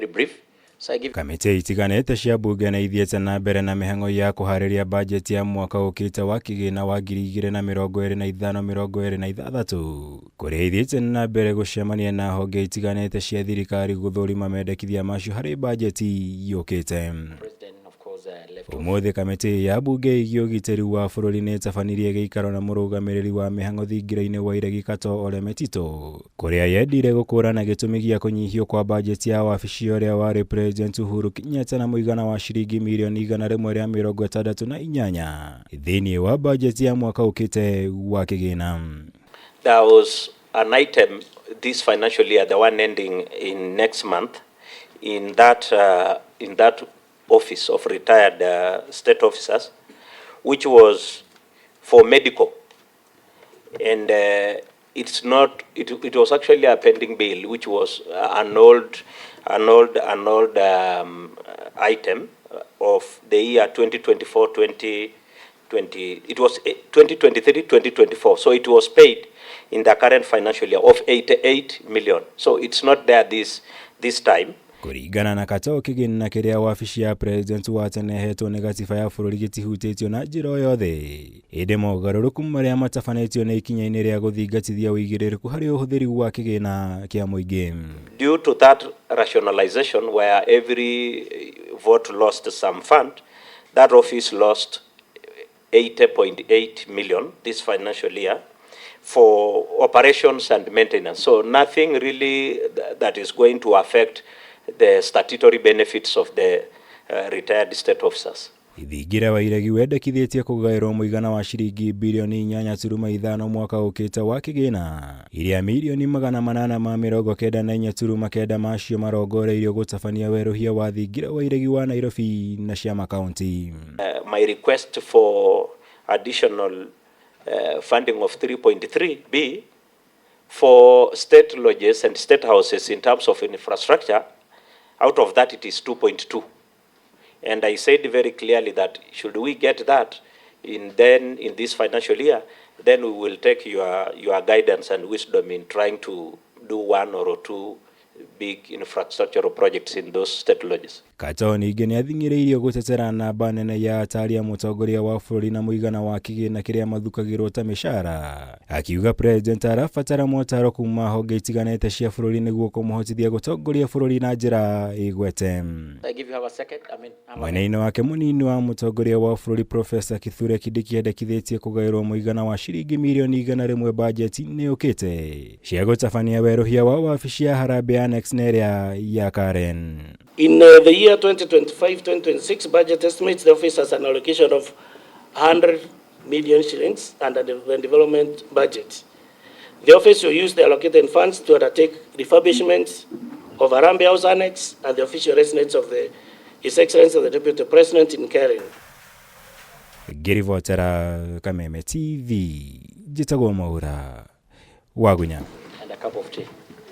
brief. Kamite itiganete cia bunge na ithiete na mbere na mihango ya kuhariria budget ya mwaka ukite wa kigina wa 2025-2026 kuria ithiete na mbere gucemania na honge itiganete cia thirikari guthurima mendekithia macio hari budget yukite. Umuthi kamite ya bunge igi ugiteri wa bururi ni tabanirie giikaro na murugamiriri wa mihango thingira-ini wa IREGI KATOO METITO kuria yendire gukurana gitumi gia kunyihio kwa budget ya wabici uria wari President Uhuru Kenyatta na muigana wa shiringi milioni 168 thini wa budget ya mwaka ukite wa kigina. There was an item this financial year, the one ending in next month, in that office of retired state officers, which was for medical, and it was actually a pending bill, which was an old item of the year 2024-2020. It was 2023-2024, so it was paid in the current financial year of 88 million. So it's not there this time. Kuringana na KATOO kigina kiria wabici ya president wa tene hetwo ni gatiba ya bururi gitihutitio na njira yothe inde mogaruruku maria matafanitio na ikinya-ini ria guthingatithia uigiririku hari uhuthiri wa kigina kia muingi. Due to that rationalization where every vote lost some fund, that office lost 80.8 million this financial year for operations and maintenance. So nothing really that is going to affect the statutory benefits of the retired state officers. Thingira wa IREGI wendekithĩtie kũgaĩrwo mũigana wa ciringi bilioni 8.5 mwaka ũkĩte wa kĩgĩna, iria milioni 894.9 macio marongoreirio gũtabania werũhia wa thingira wa IREGI wa Nairobi na ciama kaunti. My request for additional funding of 3.3B for state lodges and state houses in terms of infrastructure, out of that it is 2.2. And I said very clearly that should we get that in this financial year, then we will take your guidance and wisdom in trying to do one or two big infrastructural projects in those state lodges. KATOO ningĩ nĩ athing'ĩrĩirio gũtetera namba nene ya atari a mũtongoria wa bũrũri na mũigana wa kĩgĩna kĩrĩa mathukagĩrwo ta mĩcara, akiuga president arabatara motaro kuma honge itiganĩte cia bũrũri nĩguo kũmũhotithia gũtongoria bũrũri na njĩra ĩgwete. Mwena-inĩ wake mũnini wa mũtongoria wa bũrũri Profesa Kithure Kindiki endekithĩtie kũgaĩrwo mũigana wa ciringi milioni 100 budget-inĩ yũkĩte cia gũtabania werũhia wa wabici ya Harambee Annex na ĩrĩa ya Karen. In the year 2025-2026 budget estimates, the office has an allocation of 100 million shillings under the development budget. The office will use the allocated funds to undertake refurbishments of Harambee House Annex and the official residence of His Excellency the Deputy President in Karen. Ngĩribotera Kameme TV, njĩtagwo Mwaura Wagunya. And a cup of tea.